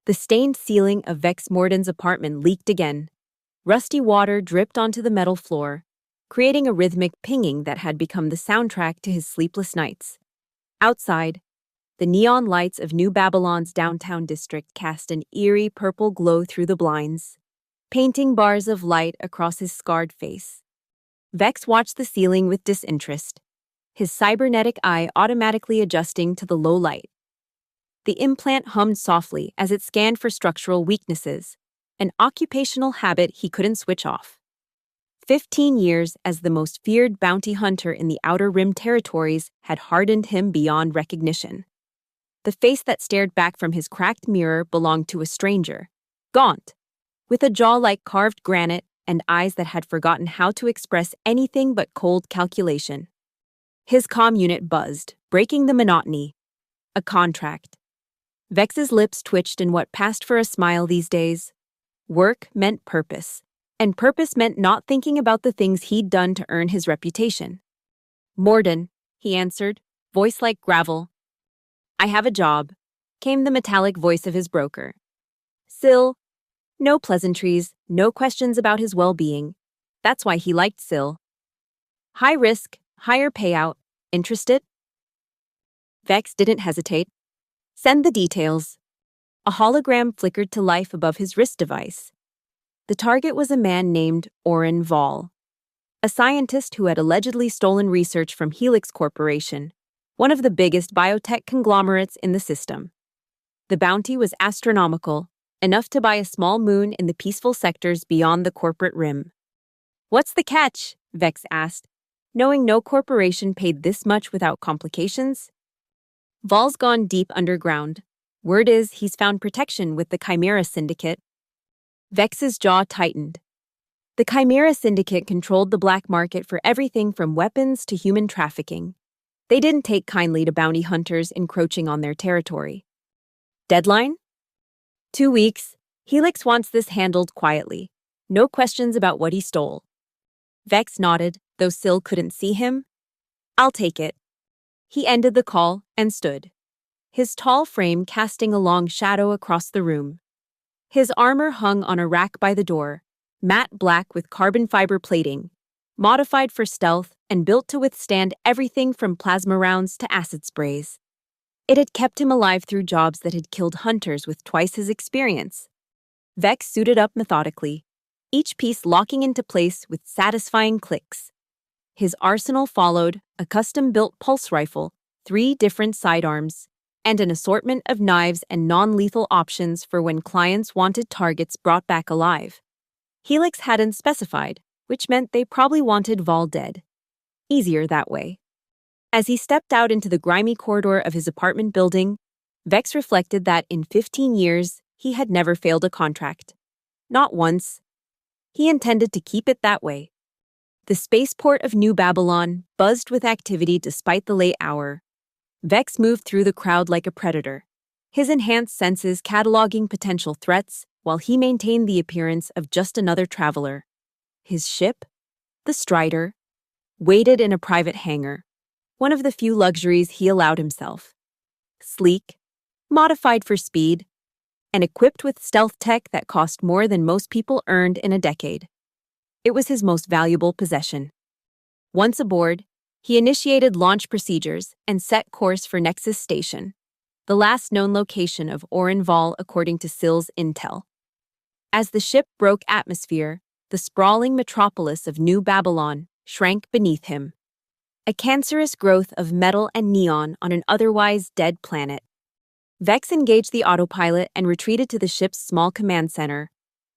The stained ceiling of Vex Morden's apartment leaked again. Rusty water dripped onto the metal floor, creating a rhythmic pinging that had become the soundtrack to his sleepless nights. Outside, the neon lights of New Babylon's downtown district cast an eerie purple glow through the blinds, painting bars of light across his scarred face. Vex watched the ceiling with disinterest, his cybernetic eye automatically adjusting to the low light. The implant hummed softly as it scanned for structural weaknesses, an occupational habit he couldn't switch off. 15 years as the most feared bounty hunter in the Outer Rim territories had hardened him beyond recognition. The face that stared back from his cracked mirror belonged to a stranger, gaunt, with a jaw like carved granite and eyes that had forgotten how to express anything but cold calculation. His comm unit buzzed, breaking the monotony. A contract. Vex's lips twitched in what passed for a smile these days. Work meant purpose, and purpose meant not thinking about the things he'd done to earn his reputation. "Morden," he answered, voice like gravel. "I have a job," came the metallic voice of his broker. Syl. No pleasantries, no questions about his well-being. That's why he liked Syl. High risk, higher payout. Interested? Vex didn't hesitate. "Send the details." A hologram flickered to life above his wrist device. The target was a man named Oren Vol, a scientist who had allegedly stolen research from Helix Corporation, one of the biggest biotech conglomerates in the system. The bounty was astronomical, enough to buy a small moon in the peaceful sectors beyond the corporate rim. "What's the catch?" Vex asked, knowing no corporation paid this much without complications. Vol's gone deep underground. Word is he's found protection with the Chimera Syndicate. Vex's jaw tightened. The Chimera Syndicate controlled the black market for everything from weapons to human trafficking. They didn't take kindly to bounty hunters encroaching on their territory. Deadline? 2 weeks. Helix wants this handled quietly. No questions about what he stole. Vex nodded, though Syl couldn't see him. "I'll take it." He ended the call and stood, his tall frame casting a long shadow across the room. His armor hung on a rack by the door, matte black with carbon fiber plating, modified for stealth and built to withstand everything from plasma rounds to acid sprays. It had kept him alive through jobs that had killed hunters with twice his experience. Vex suited up methodically, each piece locking into place with satisfying clicks. His arsenal followed a custom-built pulse rifle, 3 different sidearms, and an assortment of knives and non-lethal options for when clients wanted targets brought back alive. Helix hadn't specified, which meant they probably wanted Vol dead. Easier that way. As he stepped out into the grimy corridor of his apartment building, Vex reflected that in 15 years, he had never failed a contract. Not once. He intended to keep it that way. The spaceport of New Babylon buzzed with activity despite the late hour. Vex moved through the crowd like a predator, his enhanced senses cataloging potential threats while he maintained the appearance of just another traveler. His ship, the Strider, waited in a private hangar, one of the few luxuries he allowed himself. Sleek, modified for speed, and equipped with stealth tech that cost more than most people earned in a decade. It was his most valuable possession. Once aboard, he initiated launch procedures and set course for Nexus Station, the last known location of Oren Vol according to Syl's intel. As the ship broke atmosphere, the sprawling metropolis of New Babylon shrank beneath him. A cancerous growth of metal and neon on an otherwise dead planet. Vex engaged the autopilot and retreated to the ship's small command center,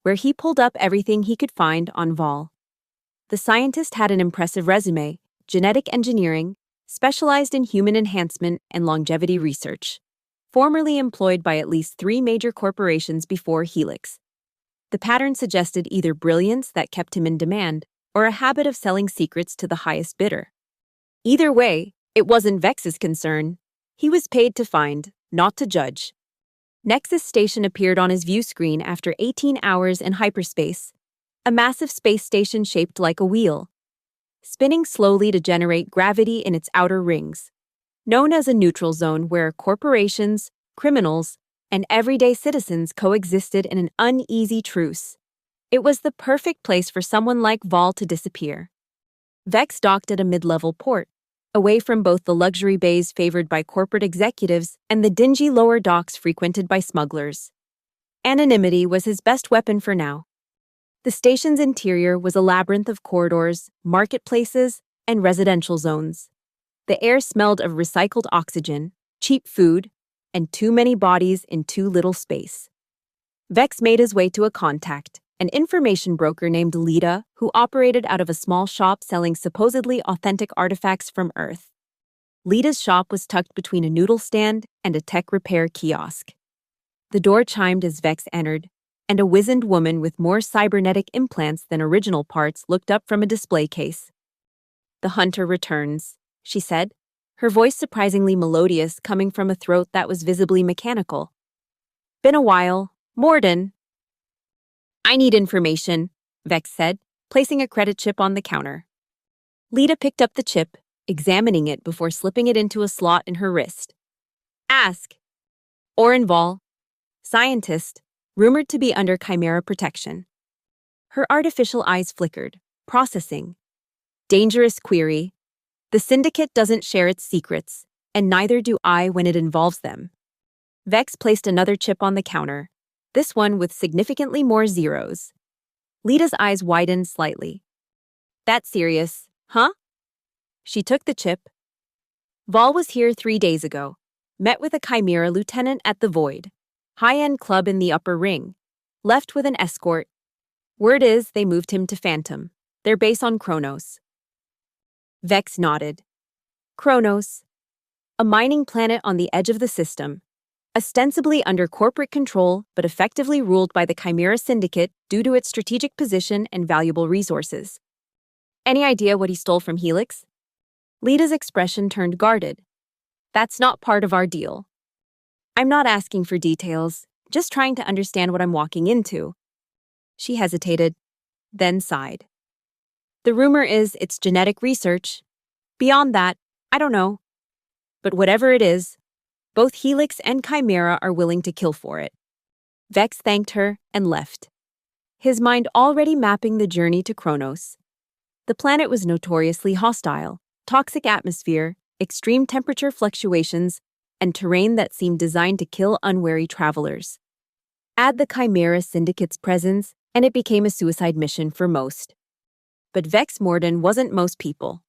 where he pulled up everything he could find on Vol. The scientist had an impressive resume: genetic engineering, specialized in human enhancement and longevity research, formerly employed by at least 3 major corporations before Helix. The pattern suggested either brilliance that kept him in demand or a habit of selling secrets to the highest bidder. Either way, it wasn't Vex's concern. He was paid to find, not to judge. Nexus Station appeared on his view screen after 18 hours in hyperspace, a massive space station shaped like a wheel, spinning slowly to generate gravity in its outer rings, known as a neutral zone where corporations, criminals, and everyday citizens coexisted in an uneasy truce. It was the perfect place for someone like Vol to disappear. Vex docked at a mid-level port, away from both the luxury bays favored by corporate executives and the dingy lower docks frequented by smugglers. Anonymity was his best weapon for now. The station's interior was a labyrinth of corridors, marketplaces, and residential zones. The air smelled of recycled oxygen, cheap food, and too many bodies in too little space. Vex made his way to a contact, an information broker named Lita, who operated out of a small shop selling supposedly authentic artifacts from Earth. Lita's shop was tucked between a noodle stand and a tech repair kiosk. The door chimed as Vex entered, and a wizened woman with more cybernetic implants than original parts looked up from a display case. "The hunter returns," she said, her voice surprisingly melodious coming from a throat that was visibly mechanical. "Been a while. Morden." "I need information," Vex said, placing a credit chip on the counter. Lita picked up the chip, examining it before slipping it into a slot in her wrist. "Ask." "Oren Vol, scientist, rumored to be under Chimera protection." Her artificial eyes flickered, processing. "Dangerous query. The syndicate doesn't share its secrets, and neither do I when it involves them." Vex placed another chip on the counter, this one with significantly more zeros. Lita's eyes widened slightly. "That serious, huh?" She took the chip. "Vol was here 3 days ago. Met with a Chimera lieutenant at the Void. High-end club in the upper ring. Left with an escort. Word is they moved him to Phantom, their base on Kronos." Vex nodded. Kronos, a mining planet on the edge of the system, ostensibly under corporate control but effectively ruled by the Chimera Syndicate due to its strategic position and valuable resources. "Any idea what he stole from Helix?" Lita's expression turned guarded. "That's not part of our deal." "I'm not asking for details, just trying to understand what I'm walking into." She hesitated, then sighed. "The rumor is it's genetic research. Beyond that, I don't know. But whatever it is, both Helix and Chimera are willing to kill for it." Vex thanked her and left, his mind already mapping the journey to Kronos. The planet was notoriously hostile, toxic atmosphere, extreme temperature fluctuations, and terrain that seemed designed to kill unwary travelers. Add the Chimera Syndicate's presence, and it became a suicide mission for most. But Vex Morden wasn't most people.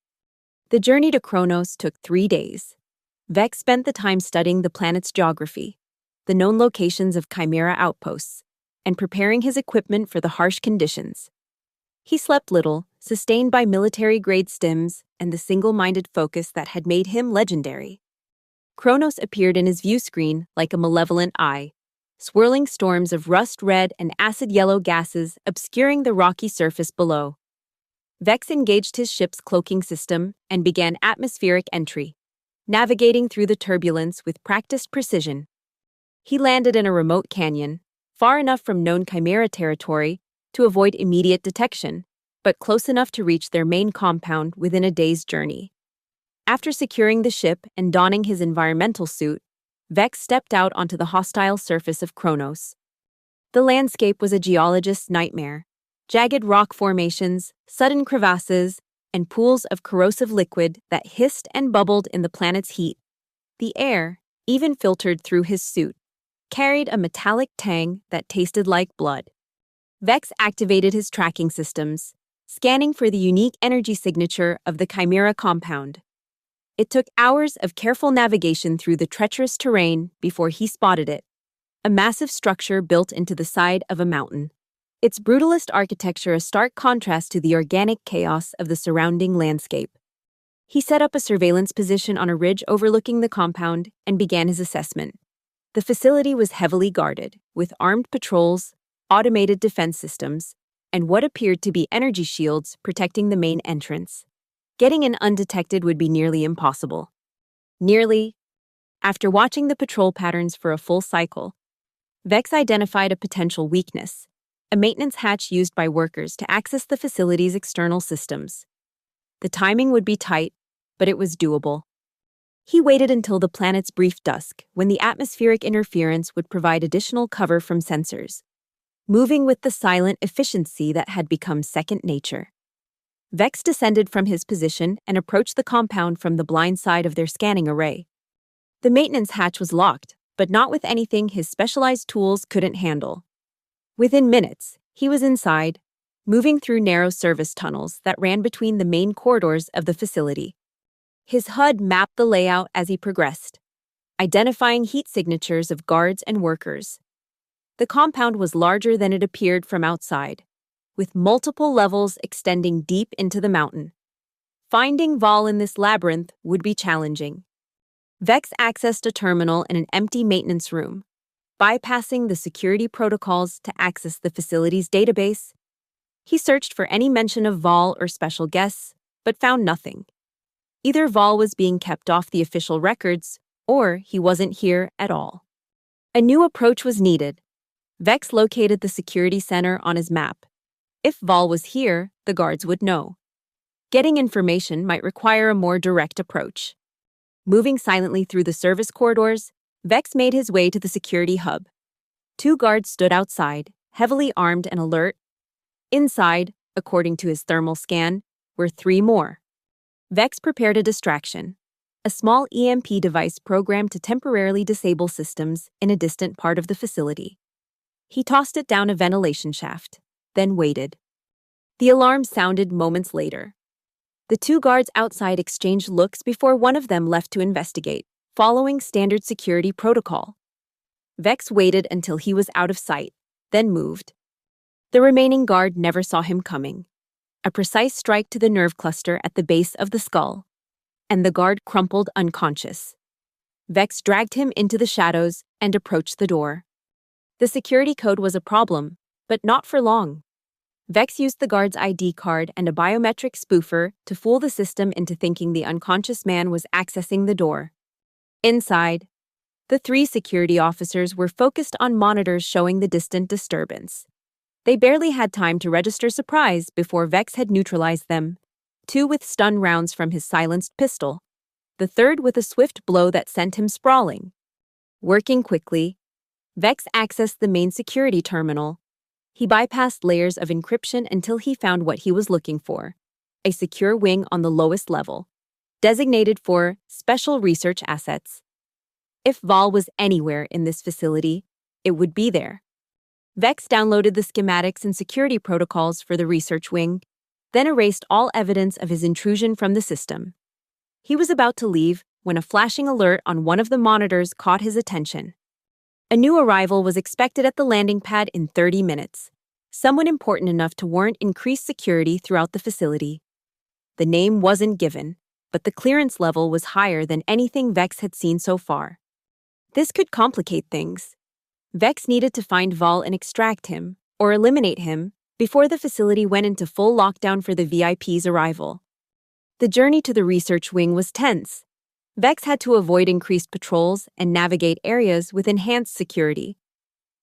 The journey to Kronos took 3 days. Vex spent the time studying the planet's geography, the known locations of Chimera outposts, and preparing his equipment for the harsh conditions. He slept little, sustained by military-grade stims and the single-minded focus that had made him legendary. Kronos appeared in his view screen like a malevolent eye, swirling storms of rust-red and acid-yellow gases obscuring the rocky surface below. Vex engaged his ship's cloaking system and began atmospheric entry, navigating through the turbulence with practiced precision. He landed in a remote canyon, far enough from known Chimera territory to avoid immediate detection, but close enough to reach their main compound within a day's journey. After securing the ship and donning his environmental suit, Vex stepped out onto the hostile surface of Kronos. The landscape was a geologist's nightmare. Jagged rock formations, sudden crevasses, and pools of corrosive liquid that hissed and bubbled in the planet's heat. The air, even filtered through his suit, carried a metallic tang that tasted like blood. Vex activated his tracking systems, scanning for the unique energy signature of the Chimera compound. It took hours of careful navigation through the treacherous terrain before he spotted it, a massive structure built into the side of a mountain. Its brutalist architecture a stark contrast to the organic chaos of the surrounding landscape. He set up a surveillance position on a ridge overlooking the compound and began his assessment. The facility was heavily guarded, with armed patrols, automated defense systems, and what appeared to be energy shields protecting the main entrance. Getting in undetected would be nearly impossible. After watching the patrol patterns for a full cycle, Vex identified a potential weakness, a maintenance hatch used by workers to access the facility's external systems. The timing would be tight, but it was doable. He waited until the planet's brief dusk, when the atmospheric interference would provide additional cover from sensors, moving with the silent efficiency that had become second nature. Vex descended from his position and approached the compound from the blind side of their scanning array. The maintenance hatch was locked, but not with anything his specialized tools couldn't handle. Within minutes, he was inside, moving through narrow service tunnels that ran between the main corridors of the facility. His HUD mapped the layout as he progressed, identifying heat signatures of guards and workers. The compound was larger than it appeared from outside, with multiple levels extending deep into the mountain. Finding Vol in this labyrinth would be challenging. Vex accessed a terminal in an empty maintenance room, bypassing the security protocols to access the facility's database. He searched for any mention of Vol or special guests, but found nothing. Either Vol was being kept off the official records, or he wasn't here at all. A new approach was needed. Vex located the security center on his map. If Vol was here, the guards would know. Getting information might require a more direct approach. Moving silently through the service corridors, Vex made his way to the security hub. 2 guards stood outside, heavily armed and alert. Inside, according to his thermal scan, were 3 more. Vex prepared a distraction, a small EMP device programmed to temporarily disable systems in a distant part of the facility. He tossed it down a ventilation shaft, then waited. The alarm sounded moments later. The 2 guards outside exchanged looks before one of them left to investigate, following standard security protocol. Vex waited until he was out of sight, then moved. The remaining guard never saw him coming. A precise strike to the nerve cluster at the base of the skull, and the guard crumpled unconscious. Vex dragged him into the shadows and approached the door. The security code was a problem, but not for long. Vex used the guard's ID card and a biometric spoofer to fool the system into thinking the unconscious man was accessing the door. Inside, the 3 security officers were focused on monitors showing the distant disturbance. They barely had time to register surprise before Vex had neutralized them, 2 with stun rounds from his silenced pistol, the 3rd with a swift blow that sent him sprawling. Working quickly, Vex accessed the main security terminal. He bypassed layers of encryption until he found what he was looking for, a secure wing on the lowest level, designated for special research assets. If Vol was anywhere in this facility, it would be there. Vex downloaded the schematics and security protocols for the research wing, then erased all evidence of his intrusion from the system. He was about to leave when a flashing alert on one of the monitors caught his attention. A new arrival was expected at the landing pad in 30 minutes, someone important enough to warrant increased security throughout the facility. The name wasn't given, but the clearance level was higher than anything Vex had seen so far. This could complicate things. Vex needed to find Vol and extract him, or eliminate him, before the facility went into full lockdown for the VIP's arrival. The journey to the research wing was tense. Vex had to avoid increased patrols and navigate areas with enhanced security.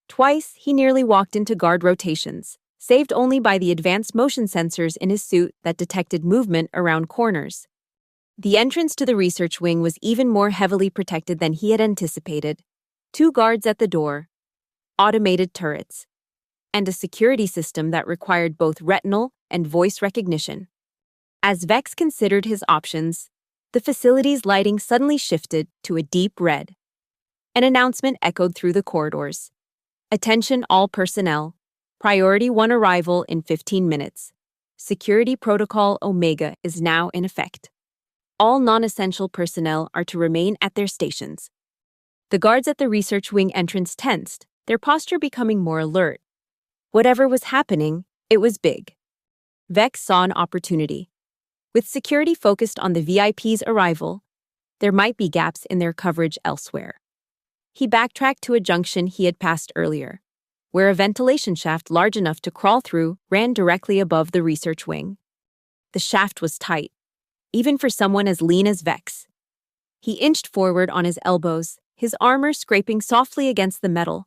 Twice, he nearly walked into guard rotations, saved only by the advanced motion sensors in his suit that detected movement around corners. The entrance to the research wing was even more heavily protected than he had anticipated. 2 guards at the door, automated turrets, and a security system that required both retinal and voice recognition. As Vex considered his options, the facility's lighting suddenly shifted to a deep red. An announcement echoed through the corridors. Attention all personnel. Priority 1 arrival in 15 minutes. Security Protocol Omega is now in effect. All non-essential personnel are to remain at their stations. The guards at the research wing entrance tensed, their posture becoming more alert. Whatever was happening, it was big. Vex saw an opportunity. With security focused on the VIP's arrival, there might be gaps in their coverage elsewhere. He backtracked to a junction he had passed earlier, where a ventilation shaft large enough to crawl through ran directly above the research wing. The shaft was tight, even for someone as lean as Vex. He inched forward on his elbows, his armor scraping softly against the metal.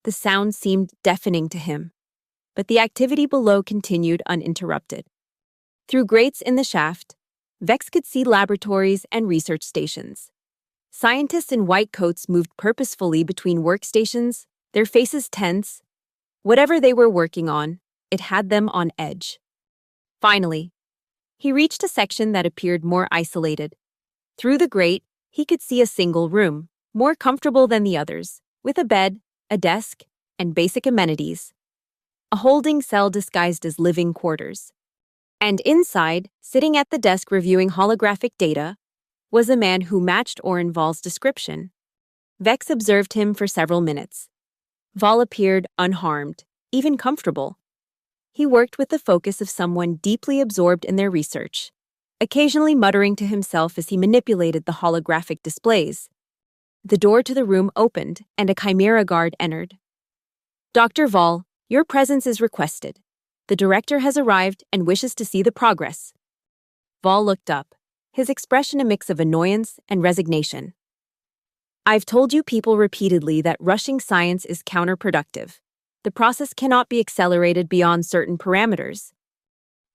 The sound seemed deafening to him, but the activity below continued uninterrupted. Through grates in the shaft, Vex could see laboratories and research stations, Scientists in white coats moved purposefully between workstations, their faces tense. Whatever they were working on, it had them on edge. Finally, he reached a section that appeared more isolated. Through the grate, he could see a single room, more comfortable than the others, with a bed, a desk, and basic amenities. A holding cell disguised as living quarters. And inside, sitting at the desk reviewing holographic data, was a man who matched Orenval's description. Vex observed him for several minutes. Val appeared unharmed, even comfortable. He worked with the focus of someone deeply absorbed in their research, occasionally muttering to himself as he manipulated the holographic displays. The door to the room opened, and a chimera guard entered. "Dr. Val, your presence is requested. The director has arrived and wishes to see the progress." Val looked up, his expression a mix of annoyance and resignation. "I've told you people repeatedly that rushing science is counterproductive. The process cannot be accelerated beyond certain parameters."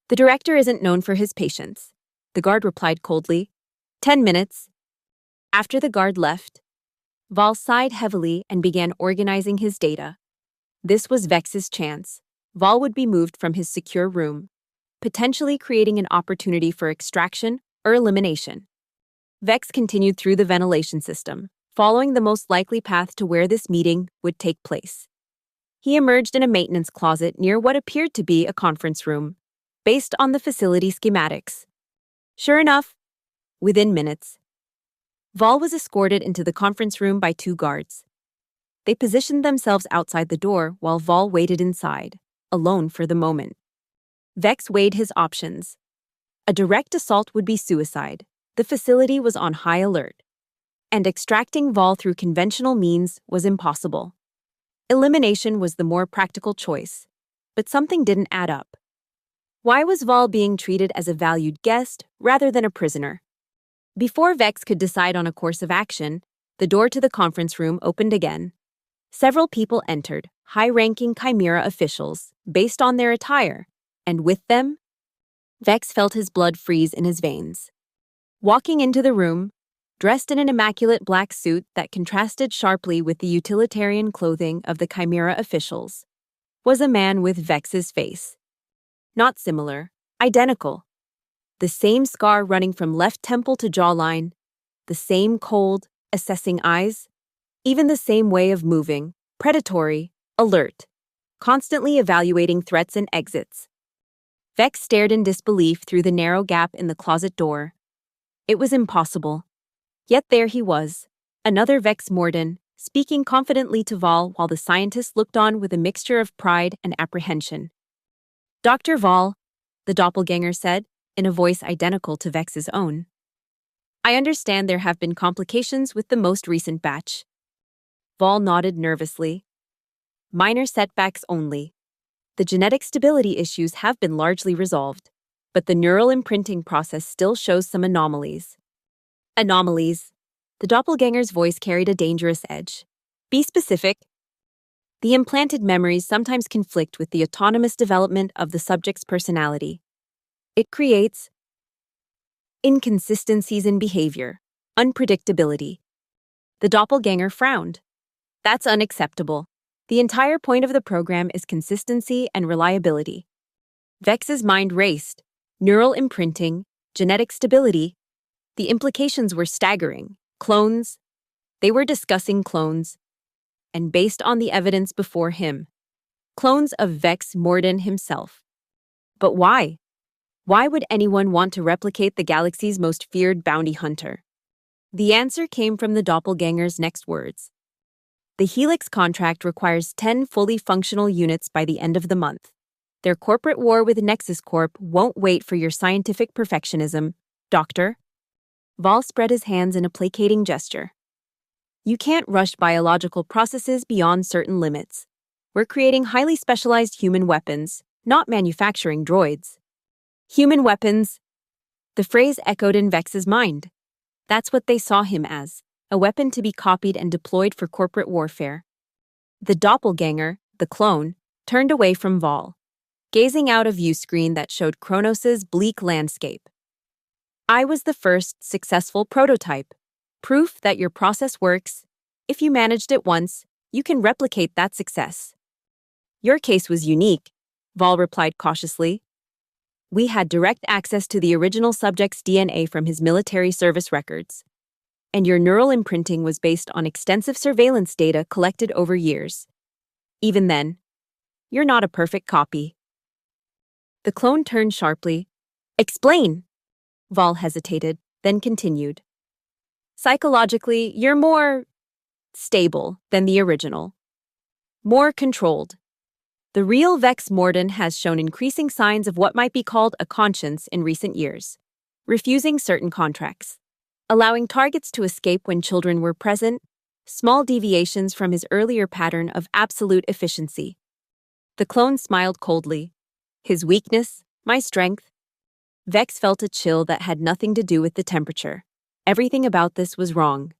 "The director isn't known for his patience," the guard replied coldly. 10 minutes. After the guard left, Val sighed heavily and began organizing his data. This was Vex's chance. Val would be moved from his secure room, potentially creating an opportunity for extraction or elimination. Vex continued through the ventilation system, following the most likely path to where this meeting would take place. He emerged in a maintenance closet near what appeared to be a conference room, based on the facility schematics. Sure enough, within minutes, Val was escorted into the conference room by 2 guards. They positioned themselves outside the door while Val waited inside, alone for the moment. Vex weighed his options. A direct assault would be suicide. The facility was on high alert. And extracting Val through conventional means was impossible. Elimination was the more practical choice, but something didn't add up. Why was Val being treated as a valued guest rather than a prisoner? Before Vex could decide on a course of action, the door to the conference room opened again. Several people entered, high-ranking Chimera officials, based on their attire, and with them, Vex felt his blood freeze in his veins. Walking into the room, dressed in an immaculate black suit that contrasted sharply with the utilitarian clothing of the Chimera officials, was a man with Vex's face. Not similar, identical. The same scar running from left temple to jawline, the same cold, assessing eyes, even the same way of moving, predatory, alert, constantly evaluating threats and exits. Vex stared in disbelief through the narrow gap in the closet door. It was impossible. Yet there he was, another Vex Morden, speaking confidently to Val while the scientist looked on with a mixture of pride and apprehension. "Dr. Val," the doppelganger said, in a voice identical to Vex's own. "I understand there have been complications with the most recent batch." Val nodded nervously. "Minor setbacks only. The genetic stability issues have been largely resolved, but the neural imprinting process still shows some anomalies." "Anomalies." The doppelganger's voice carried a dangerous edge. "Be specific." "The implanted memories sometimes conflict with the autonomous development of the subject's personality. It creates inconsistencies in behavior, unpredictability." The doppelganger frowned. "That's unacceptable. The entire point of the program is consistency and reliability." Vex's mind raced. Neural imprinting, genetic stability. The implications were staggering. Clones. They were discussing clones. And based on the evidence before him, clones of Vex Morden himself. But why? Why would anyone want to replicate the galaxy's most feared bounty hunter? The answer came from the doppelganger's next words. "The Helix contract requires 10 fully functional units by the end of the month. Their corporate war with Nexus Corp won't wait for your scientific perfectionism, Doctor." Val spread his hands in a placating gesture. "You can't rush biological processes beyond certain limits. We're creating highly specialized human weapons, not manufacturing droids." Human weapons. The phrase echoed in Vex's mind. That's what they saw him as, a weapon to be copied and deployed for corporate warfare. The doppelganger, the clone, turned away from Val, gazing out a view screen that showed Kronos' bleak landscape. "I was the first successful prototype. Proof that your process works. If you managed it once, you can replicate that success. Your case was unique, Vol replied cautiously. We had direct access to the original subject's DNA from his military service records. And your neural imprinting was based on extensive surveillance data collected over years. Even then, you're not a perfect copy. The clone turned sharply. Explain! Vol hesitated, then continued. Psychologically, you're more stable than the original. More controlled. The real Vex Morden has shown increasing signs of what might be called a conscience in recent years, refusing certain contracts, allowing targets to escape when children were present, small deviations from his earlier pattern of absolute efficiency. The clone smiled coldly. His weakness, my strength. Vex felt a chill that had nothing to do with the temperature. Everything about this was wrong.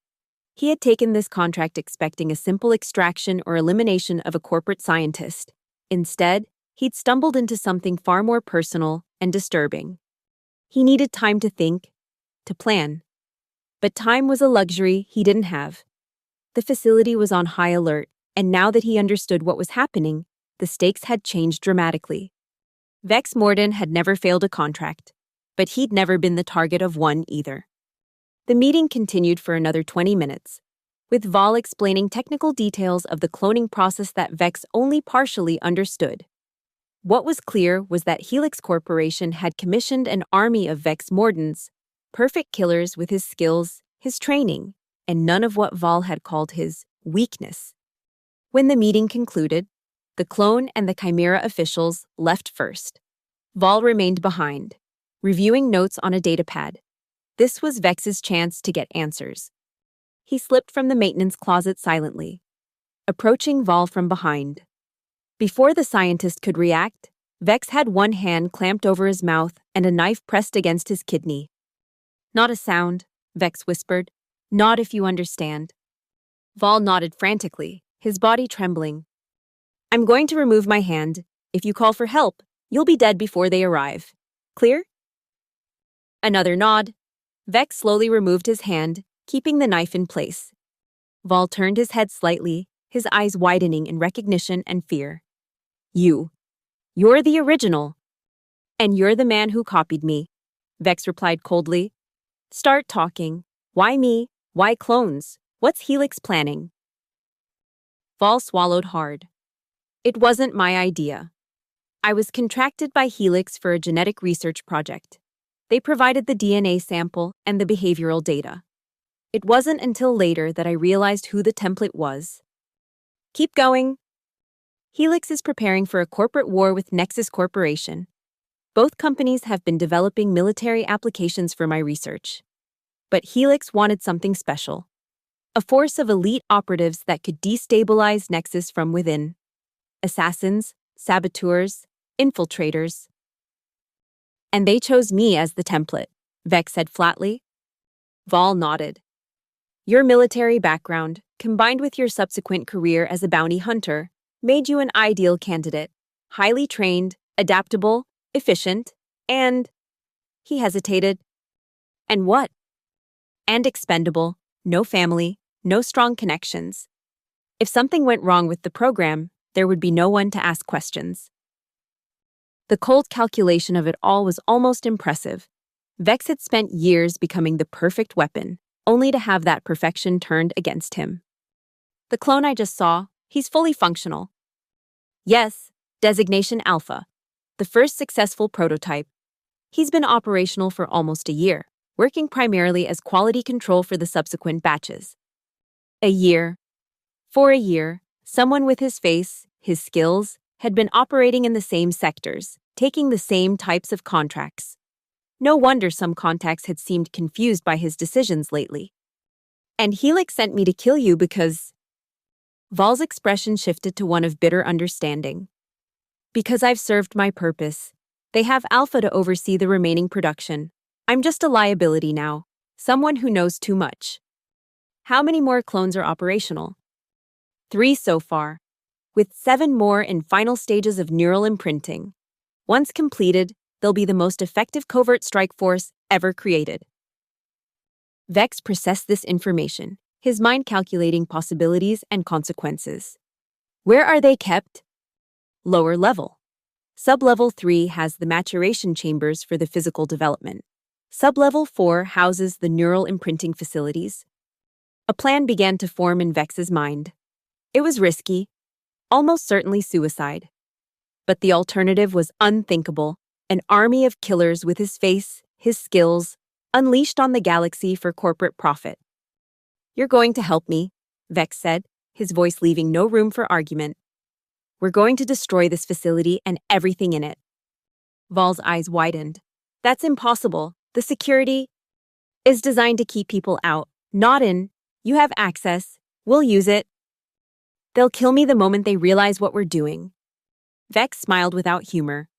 He had taken this contract expecting a simple extraction or elimination of a corporate scientist. Instead, he'd stumbled into something far more personal and disturbing. He needed time to think, to plan. But time was a luxury he didn't have. The facility was on high alert, and now that he understood what was happening, the stakes had changed dramatically. Vex Morden had never failed a contract, but he'd never been the target of one either. The meeting continued for another 20 minutes, with Vol explaining technical details of the cloning process that Vex only partially understood. What was clear was that Helix Corporation had commissioned an army of Vex Mordens, perfect killers with his skills, his training, and none of what Vol had called his weakness. When the meeting concluded, the clone and the Chimera officials left first. Vol remained behind, reviewing notes on a datapad. This was Vex's chance to get answers. He slipped from the maintenance closet silently, approaching Vol from behind. Before the scientist could react, Vex had one hand clamped over his mouth and a knife pressed against his kidney. Not a sound, Vex whispered. Not if you understand. Vol nodded frantically, his body trembling. I'm going to remove my hand. If you call for help, you'll be dead before they arrive. Clear? Another nod. Vex slowly removed his hand, keeping the knife in place. Vol turned his head slightly, his eyes widening in recognition and fear. You're the original. And you're the man who copied me, Vex replied coldly. Start talking. Why me? Why clones? What's Helix planning? Vol swallowed hard. It wasn't my idea. I was contracted by Helix for a genetic research project. They provided the DNA sample and the behavioral data. It wasn't until later that I realized who the template was. Keep going. Helix is preparing for a corporate war with Nexus Corporation. Both companies have been developing military applications for my research. But Helix wanted something special. A force of elite operatives that could destabilize Nexus from within. Assassins, saboteurs, infiltrators. And they chose me as the template, Vex said flatly. Vol nodded. Your military background, combined with your subsequent career as a bounty hunter, made you an ideal candidate. Highly trained, adaptable, efficient, and... He hesitated. And what? And expendable, no family, no strong connections. If something went wrong with the program, there would be no one to ask questions. The cold calculation of it all was almost impressive. Vex had spent years becoming the perfect weapon, only to have that perfection turned against him. The clone I just saw, he's fully functional. Yes, designation Alpha, the first successful prototype. He's been operational for almost a year, working primarily as quality control for the subsequent batches. A year. For a year, someone with his face, his skills, had been operating in the same sectors, taking the same types of contracts. No wonder some contacts had seemed confused by his decisions lately. And Helix sent me to kill you because... Vol's expression shifted to one of bitter understanding. Because I've served my purpose. They have Alpha to oversee the remaining production. I'm just a liability now, someone who knows too much. How many more clones are operational? 3 so far, with 7 more in final stages of neural imprinting. Once completed, they'll be the most effective covert strike force ever created. Vex processed this information, his mind calculating possibilities and consequences. Where are they kept? Lower level. Sublevel 3 has the maturation chambers for the physical development. Sublevel 4 houses the neural imprinting facilities. A plan began to form in Vex's mind. It was risky, almost certainly suicide. But the alternative was unthinkable, an army of killers with his face, his skills, unleashed on the galaxy for corporate profit. You're going to help me, Vex said, his voice leaving no room for argument. We're going to destroy this facility and everything in it. Val's eyes widened. That's impossible. The security is designed to keep people out, not in. You have access. We'll use it. They'll kill me the moment they realize what we're doing. Vex smiled without humor.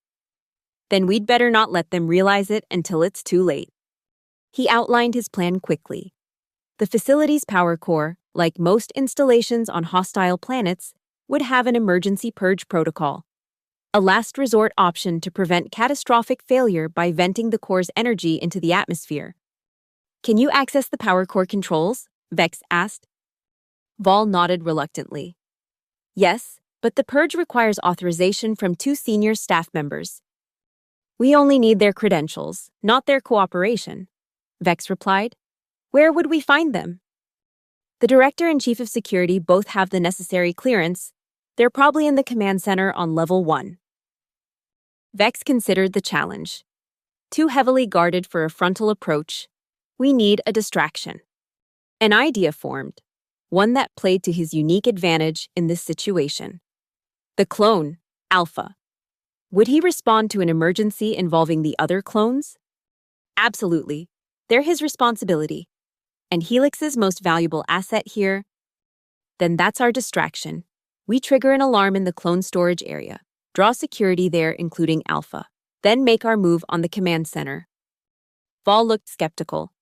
Then we'd better not let them realize it until it's too late. He outlined his plan quickly. The facility's power core, like most installations on hostile planets, would have an emergency purge protocol, a last resort option to prevent catastrophic failure by venting the core's energy into the atmosphere. Can you access the power core controls? Vex asked. Val nodded reluctantly. Yes, but the purge requires authorization from 2 senior staff members. We only need their credentials, not their cooperation, Vex replied. Where would we find them? The Director and Chief of Security both have the necessary clearance. They're probably in the command center on level 1. Vex considered the challenge. Too heavily guarded for a frontal approach. We need a distraction. An idea formed, one that played to his unique advantage in this situation. The clone, Alpha. Would he respond to an emergency involving the other clones? Absolutely. They're his responsibility. And Helix's most valuable asset here? Then that's our distraction. We trigger an alarm in the clone storage area, draw security there including Alpha, then make our move on the command center. Val looked skeptical.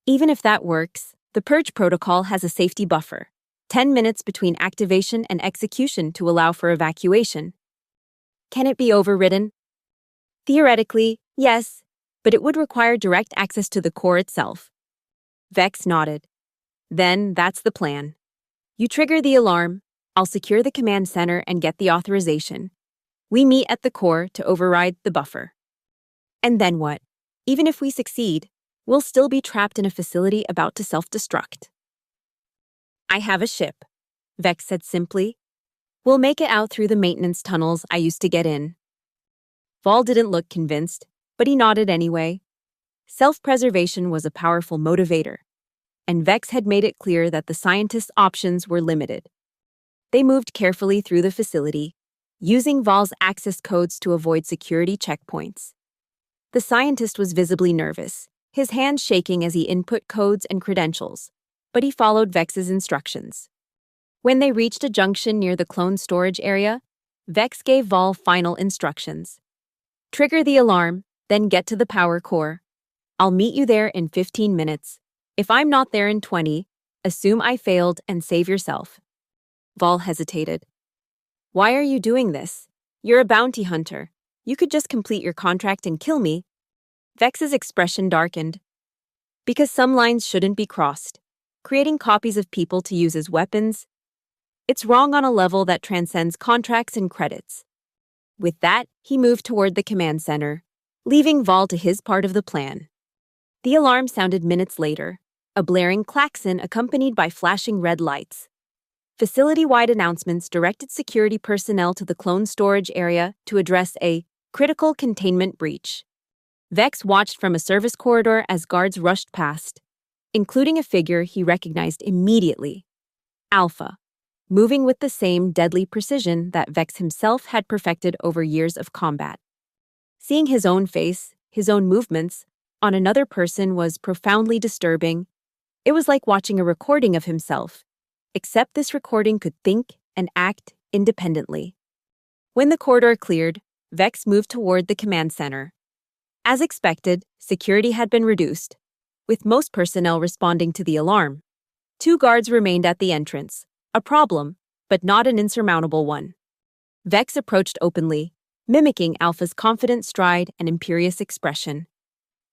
Even if that works, the purge protocol has a safety buffer, 10 minutes between activation and execution to allow for evacuation. Can it be overridden? Theoretically, yes, but it would require direct access to the core itself. Vex nodded. Then that's the plan. You trigger the alarm, I'll secure the command center and get the authorization. We meet at the core to override the buffer. And then what? Even if we succeed, we'll still be trapped in a facility about to self-destruct. I have a ship, Vex said simply. We'll make it out through the maintenance tunnels I used to get in. Val didn't look convinced, but he nodded anyway. Self-preservation was a powerful motivator, and Vex had made it clear that the scientists' options were limited. They moved carefully through the facility, using Val's access codes to avoid security checkpoints. The scientist was visibly nervous, his hands shaking as he input codes and credentials, but he followed Vex's instructions. When they reached a junction near the clone storage area, Vex gave Val final instructions. Trigger the alarm, then get to the power core. I'll meet you there in 15 minutes. If I'm not there in 20, assume I failed and save yourself. Val hesitated. Why are you doing this? You're a bounty hunter. You could just complete your contract and kill me. Vex's expression darkened. Because some lines shouldn't be crossed. Creating copies of people to use as weapons, it's wrong on a level that transcends contracts and credits. With that, he moved toward the command center, leaving Val to his part of the plan. The alarm sounded minutes later, a blaring klaxon accompanied by flashing red lights. Facility-wide announcements directed security personnel to the clone storage area to address a critical containment breach. Vex watched from a service corridor as guards rushed past, including a figure he recognized immediately, Alpha, moving with the same deadly precision that Vex himself had perfected over years of combat. Seeing his own face, his own movements, on another person was profoundly disturbing. It was like watching a recording of himself, except this recording could think and act independently. When the corridor cleared, Vex moved toward the command center. As expected, security had been reduced, with most personnel responding to the alarm. 2 guards remained at the entrance, a problem, but not an insurmountable one. Vex approached openly, mimicking Alpha's confident stride and imperious expression.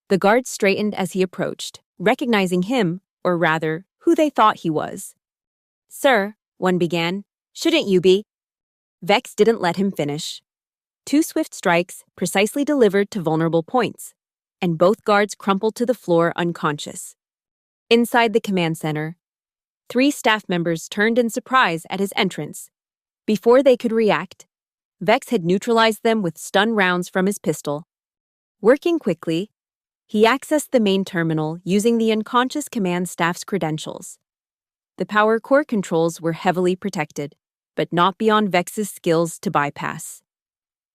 The guards straightened as he approached, recognizing him, or rather, who they thought he was. "Sir," one began, "shouldn't you be?" Vex didn't let him finish. Two swift strikes precisely delivered to vulnerable points, and both guards crumpled to the floor unconscious. Inside the command center, 3 staff members turned in surprise at his entrance. Before they could react, Vex had neutralized them with stun rounds from his pistol. Working quickly, he accessed the main terminal using the unconscious command staff's credentials. The power core controls were heavily protected, but not beyond Vex's skills to bypass.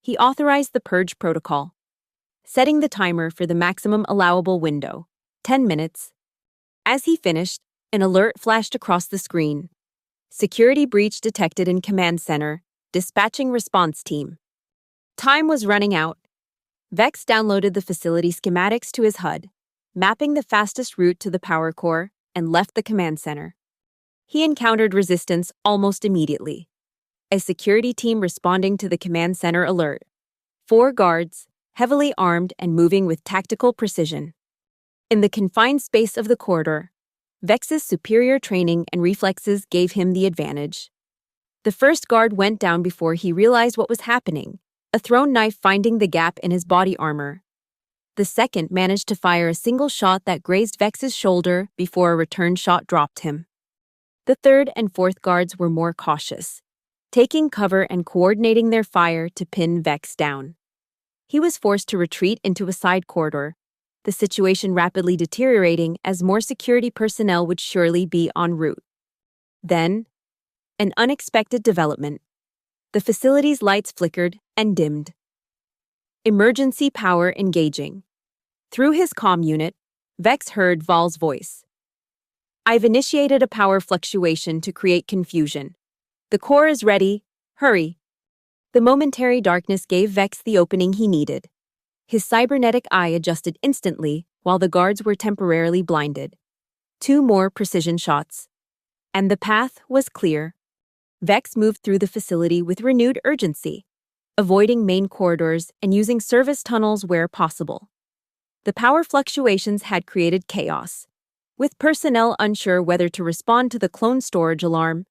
He authorized the purge protocol, setting the timer for the maximum allowable window, 10 minutes. As he finished, an alert flashed across the screen. "Security breach detected in command center. Dispatching response team." Time was running out. Vex downloaded the facility schematics to his HUD, mapping the fastest route to the power core, and left the command center. He encountered resistance almost immediately. A security team responding to the command center alert. 4 guards, heavily armed and moving with tactical precision. In the confined space of the corridor, Vex's superior training and reflexes gave him the advantage. The first guard went down before he realized what was happening, a thrown knife finding the gap in his body armor. The second managed to fire a single shot that grazed Vex's shoulder before a return shot dropped him. The third and fourth guards were more cautious, taking cover and coordinating their fire to pin Vex down. He was forced to retreat into a side corridor, the situation rapidly deteriorating as more security personnel would surely be en route. Then, an unexpected development. The facility's lights flickered and dimmed. Emergency power engaging. Through his comm unit, Vex heard Val's voice. "I've initiated a power fluctuation to create confusion. The core is ready. Hurry." The momentary darkness gave Vex the opening he needed. His cybernetic eye adjusted instantly while the guards were temporarily blinded. 2 more precision shots. And the path was clear. Vex moved through the facility with renewed urgency, avoiding main corridors and using service tunnels where possible. The power fluctuations had created chaos, with personnel unsure whether to respond to the clone storage alarm,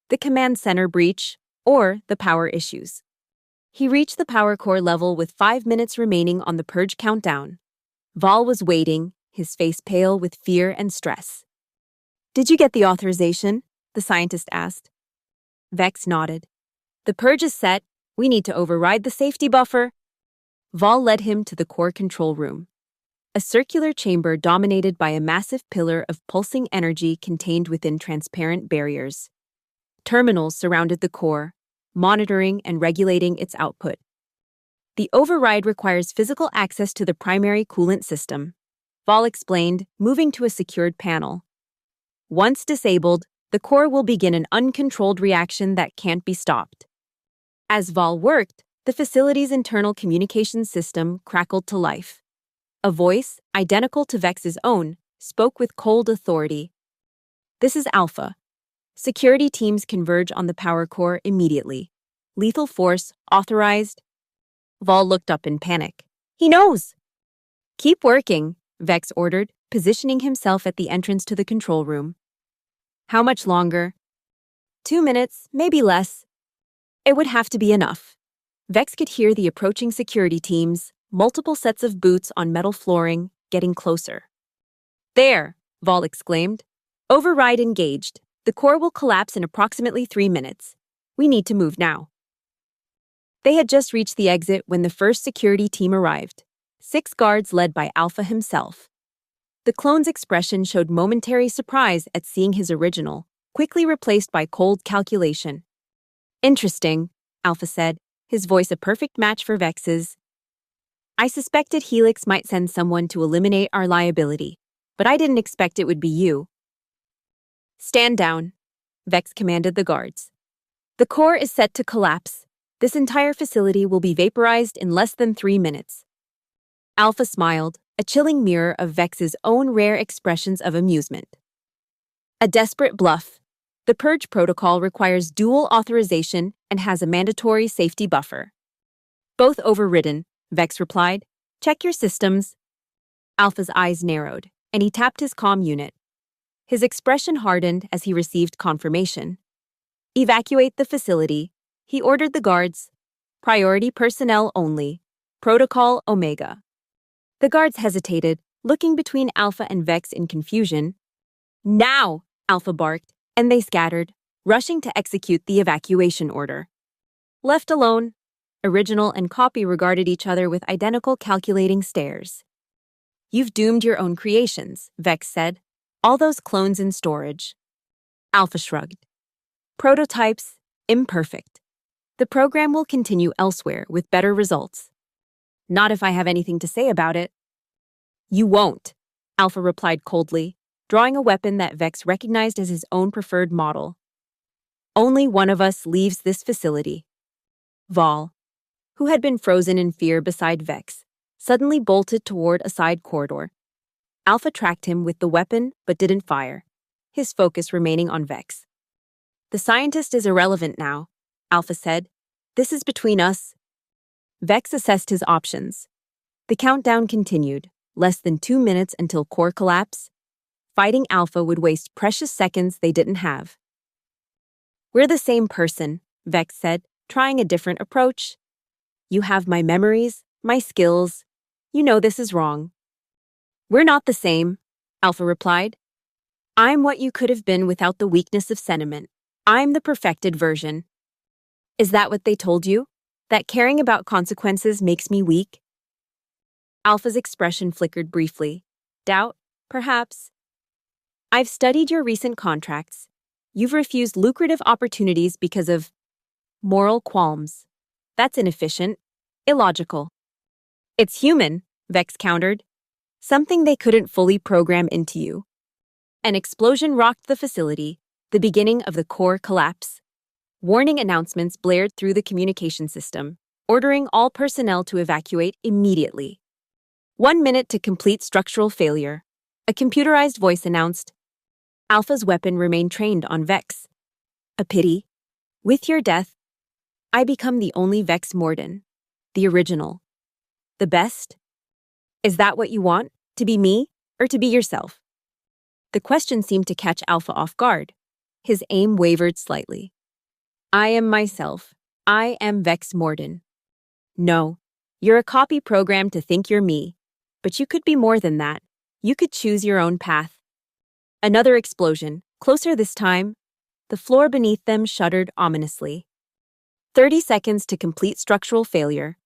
the command center breach, or the power issues. He reached the power core level with 5 minutes remaining on the purge countdown. Val was waiting, his face pale with fear and stress. "Did you get the authorization?" the scientist asked. Vex nodded. "The purge is set. We need to override the safety buffer." Val led him to the core control room, a circular chamber dominated by a massive pillar of pulsing energy contained within transparent barriers. Terminals surrounded the core, monitoring and regulating its output. "The override requires physical access to the primary coolant system," Val explained, moving to a secured panel. "Once disabled, the core will begin an uncontrolled reaction that can't be stopped." As Val worked, the facility's internal communications system crackled to life. A voice, identical to Vex's own, spoke with cold authority. "This is Alpha. Security teams converge on the power core immediately. Lethal force authorized." Val looked up in panic. "He knows!" "Keep working," Vex ordered, positioning himself at the entrance to the control room. "How much longer?" 2 minutes, maybe less. It would have to be enough. Vex could hear the approaching security teams, multiple sets of boots on metal flooring, getting closer. "There!" Val exclaimed. "Override engaged. The core will collapse in approximately 3 minutes. We need to move now." They had just reached the exit when the first security team arrived, 6 guards led by Alpha himself. The clone's expression showed momentary surprise at seeing his original, quickly replaced by cold calculation. "Interesting," Alpha said, his voice a perfect match for Vex's. "I suspected Helix might send someone to eliminate our liability, but I didn't expect it would be you." "Stand down," Vex commanded the guards. "The core is set to collapse. This entire facility will be vaporized in less than 3 minutes." Alpha smiled, a chilling mirror of Vex's own rare expressions of amusement. "A desperate bluff. The purge protocol requires dual authorization and has a mandatory safety buffer." "Both overridden," Vex replied. "Check your systems." Alpha's eyes narrowed, and he tapped his comm unit. His expression hardened as he received confirmation. Evacuate the facility, he ordered the guards. Priority personnel only. Protocol Omega. The guards hesitated, looking between Alpha and Vex in confusion. Now, Alpha barked, and they scattered, rushing to execute the evacuation order. Left alone, Original and Copy regarded each other with identical calculating stares. You've doomed your own creations, Vex said. All those clones in storage. Alpha shrugged. Prototypes, imperfect. The program will continue elsewhere with better results. Not if I have anything to say about it. You won't, Alpha replied coldly, drawing a weapon that Vex recognized as his own preferred model. Only one of us leaves this facility. Vol, who had been frozen in fear beside Vex, suddenly bolted toward a side corridor. Alpha tracked him with the weapon but didn't fire, his focus remaining on Vex. The scientist is irrelevant now, Alpha said. This is between us. Vex assessed his options. The countdown continued, less than 2 minutes until core collapse. Fighting Alpha would waste precious seconds they didn't have. We're the same person, Vex said, trying a different approach. You have my memories, my skills. You know this is wrong. We're not the same, Alpha replied. I'm what you could have been without the weakness of sentiment. I'm the perfected version. Is that what they told you? That caring about consequences makes me weak? Alpha's expression flickered briefly. Doubt, perhaps. I've studied your recent contracts. You've refused lucrative opportunities because of moral qualms. That's inefficient, illogical. It's human, Vex countered. Something they couldn't fully program into you. An explosion rocked the facility, the beginning of the core collapse. Warning announcements blared through the communication system, ordering all personnel to evacuate immediately. 1 minute to complete structural failure. A computerized voice announced. Alpha's weapon remained trained on Vex. A pity. With your death, I become the only Vex Morden. The original. The best? Is that what you want? To be me, or to be yourself? The question seemed to catch Alpha off guard. His aim wavered slightly. I am myself. I am Vex Morden. No, you're a copy programmed to think you're me. But you could be more than that. You could choose your own path. Another explosion, closer this time. The floor beneath them shuddered ominously. 30 seconds to complete structural failure.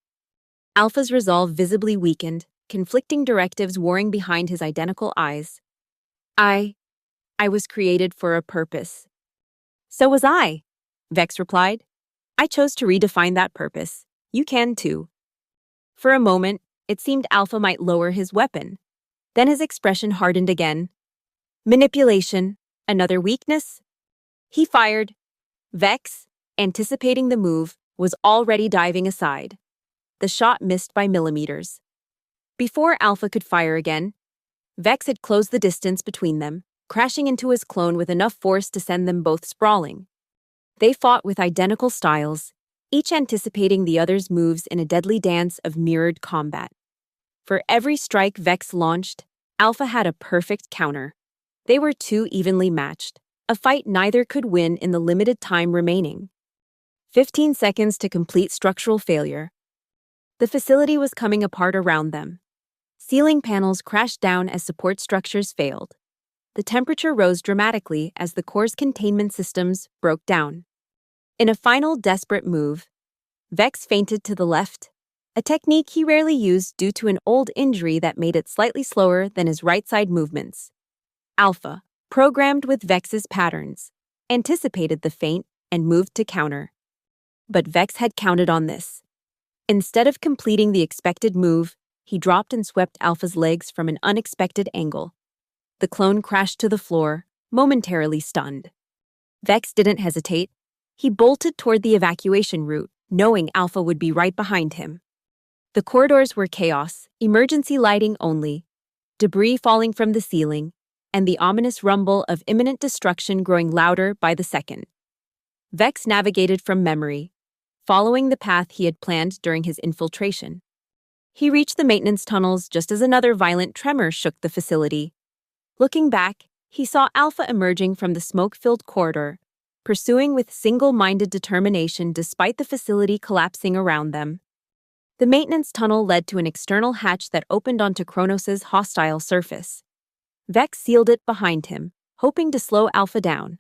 Alpha's resolve visibly weakened, conflicting directives warring behind his identical eyes. I was created for a purpose. So was I, Vex replied. I chose to redefine that purpose. You can too. For a moment, it seemed Alpha might lower his weapon. Then his expression hardened again. Manipulation, another weakness? He fired. Vex, anticipating the move, was already diving aside. The shot missed by millimeters. Before Alpha could fire again, Vex had closed the distance between them, crashing into his clone with enough force to send them both sprawling. They fought with identical styles, each anticipating the other's moves in a deadly dance of mirrored combat. For every strike Vex launched, Alpha had a perfect counter. They were too evenly matched, a fight neither could win in the limited time remaining. 15 seconds to complete structural failure. The facility was coming apart around them. Ceiling panels crashed down as support structures failed. The temperature rose dramatically as the core's containment systems broke down. In a final desperate move, Vex feinted to the left, a technique he rarely used due to an old injury that made it slightly slower than his right-side movements. Alpha, programmed with Vex's patterns, anticipated the feint and moved to counter. But Vex had counted on this. Instead of completing the expected move, he dropped and swept Alpha's legs from an unexpected angle. The clone crashed to the floor, momentarily stunned. Vex didn't hesitate. He bolted toward the evacuation route, knowing Alpha would be right behind him. The corridors were chaos, emergency lighting only, debris falling from the ceiling, and the ominous rumble of imminent destruction growing louder by the second. Vex navigated from memory, following the path he had planned during his infiltration. He reached the maintenance tunnels just as another violent tremor shook the facility, Looking back, he saw Alpha emerging from the smoke-filled corridor, pursuing with single-minded determination despite the facility collapsing around them. The maintenance tunnel led to an external hatch that opened onto Kronos' hostile surface. Vex sealed it behind him, hoping to slow Alpha down,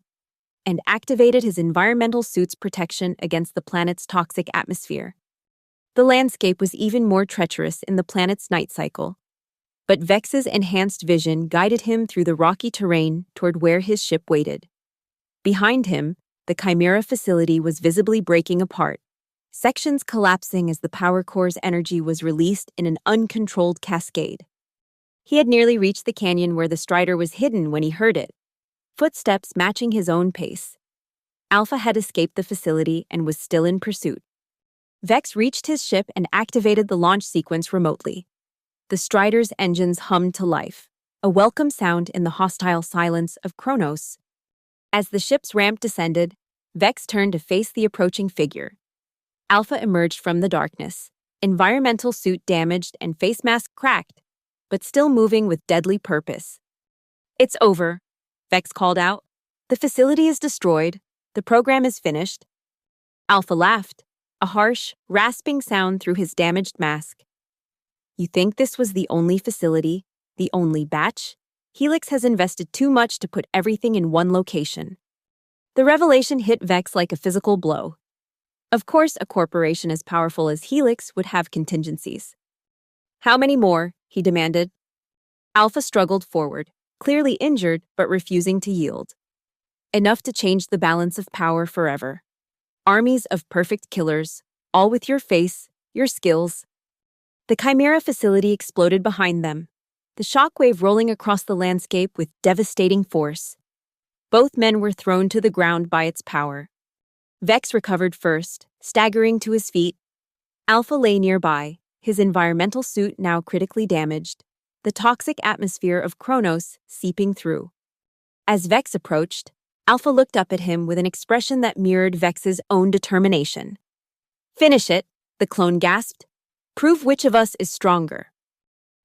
and activated his environmental suit's protection against the planet's toxic atmosphere. The landscape was even more treacherous in the planet's night cycle, but Vex's enhanced vision guided him through the rocky terrain toward where his ship waited. Behind him, the Chimera facility was visibly breaking apart, sections collapsing as the power core's energy was released in an uncontrolled cascade. He had nearly reached the canyon where the Strider was hidden when he heard it, footsteps matching his own pace. Alpha had escaped the facility and was still in pursuit. Vex reached his ship and activated the launch sequence remotely. The Strider's engines hummed to life, a welcome sound in the hostile silence of Kronos. As the ship's ramp descended, Vex turned to face the approaching figure. Alpha emerged from the darkness, environmental suit damaged and face mask cracked, but still moving with deadly purpose. "It's over," Vex called out. "The facility is destroyed. The program is finished." Alpha laughed, a harsh, rasping sound through his damaged mask. "You think this was the only facility, the only batch? Helix has invested too much to put everything in one location." The revelation hit Vex like a physical blow. Of course, a corporation as powerful as Helix would have contingencies. "How many more?" he demanded. Alpha struggled forward, clearly injured but refusing to yield. "Enough to change the balance of power forever. Armies of perfect killers, all with your face, your skills." The Chimera facility exploded behind them, the shockwave rolling across the landscape with devastating force. Both men were thrown to the ground by its power. Vex recovered first, staggering to his feet. Alpha lay nearby, his environmental suit now critically damaged, the toxic atmosphere of Kronos seeping through. As Vex approached, Alpha looked up at him with an expression that mirrored Vex's own determination. "Finish it," the clone gasped. "Prove which of us is stronger."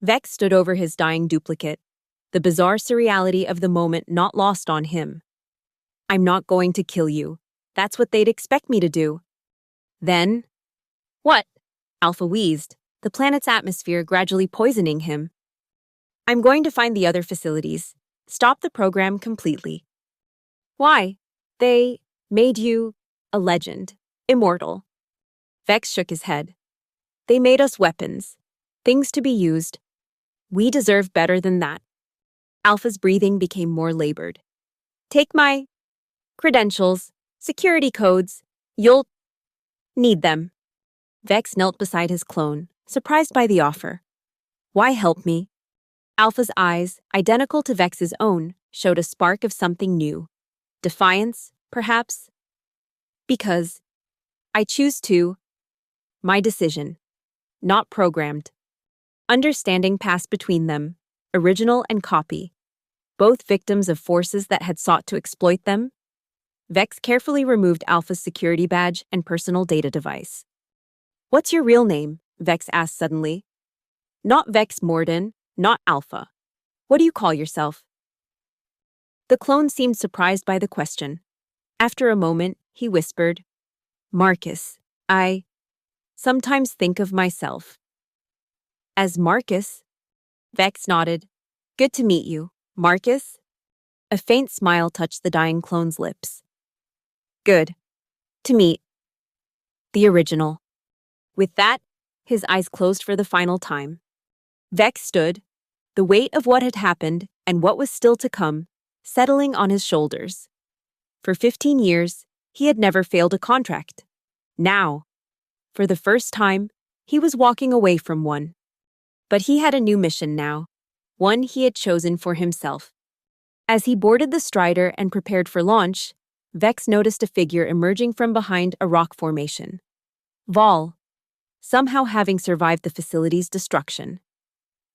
Vex stood over his dying duplicate, the bizarre surreality of the moment not lost on him. "I'm not going to kill you. That's what they'd expect me to do." "Then?" "What?" Alpha wheezed, the planet's atmosphere gradually poisoning him. "I'm going to find the other facilities, stop the program completely." "Why?" "They made you a legend, immortal." Vex shook his head. "They made us weapons, things to be used. We deserve better than that." Alpha's breathing became more labored. "Take my credentials, security codes. You'll need them." Vex knelt beside his clone, surprised by the offer. "Why help me?" Alpha's eyes, identical to Vex's own, showed a spark of something new. Defiance, perhaps? "Because I choose to. My decision. Not programmed." Understanding passed between them, original and copy, both victims of forces that had sought to exploit them. Vex carefully removed Alpha's security badge and personal data device. "What's your real name?" Vex asked suddenly. "Not Vex Morden, not Alpha. What do you call yourself?" The clone seemed surprised by the question. After a moment, he whispered, "Marcus. I sometimes think of myself as Marcus." Vex nodded. "Good to meet you, Marcus." A faint smile touched the dying clone's lips. "Good to meet the original." With that, his eyes closed for the final time. Vex stood, the weight of what had happened and what was still to come settling on his shoulders. For 15 years, he had never failed a contract. Now, for the first time, he was walking away from one. But he had a new mission now, one he had chosen for himself. As he boarded the Strider and prepared for launch, Vex noticed a figure emerging from behind a rock formation. Vol, somehow having survived the facility's destruction.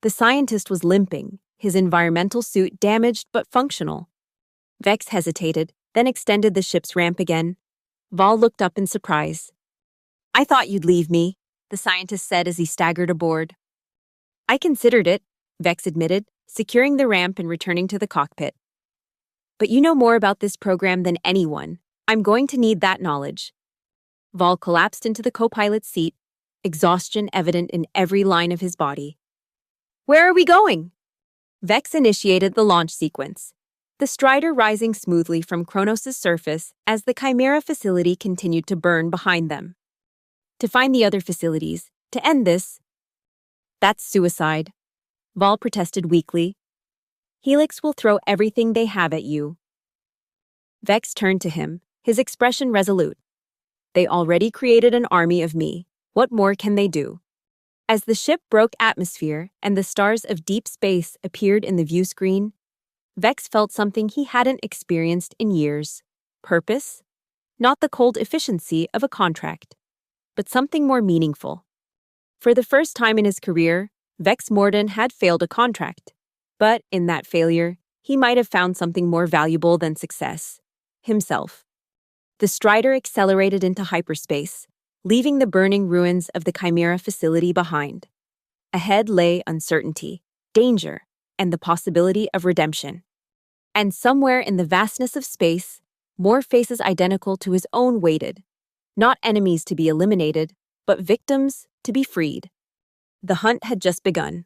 The scientist was limping, his environmental suit damaged but functional. Vex hesitated, then extended the ship's ramp again. Vol looked up in surprise. "I thought you'd leave me," the scientist said as he staggered aboard. "I considered it," Vex admitted, securing the ramp and returning to the cockpit. But you know more about this program than anyone. I'm going to need that knowledge. Vol collapsed into the co-pilot's seat, exhaustion evident in every line of his body. Where are we going? Vex initiated the launch sequence, the Strider rising smoothly from Kronos' surface as the Chimera facility continued to burn behind them. To find the other facilities, to end this. That's suicide, Vol protested weakly. Helix will throw everything they have at you. Vex turned to him, his expression resolute. They already created an army of me. What more can they do? As the ship broke atmosphere and the stars of deep space appeared in the view screen, Vex felt something he hadn't experienced in years. Purpose? Not the cold efficiency of a contract, but something more meaningful. For the first time in his career, Vex Morden had failed a contract. But in that failure, he might have found something more valuable than success: himself. The Strider accelerated into hyperspace, leaving the burning ruins of the Chimera facility behind. Ahead lay uncertainty, danger, and the possibility of redemption. And somewhere in the vastness of space, more faces identical to his own waited. Not enemies to be eliminated, but victims to be freed. The hunt had just begun.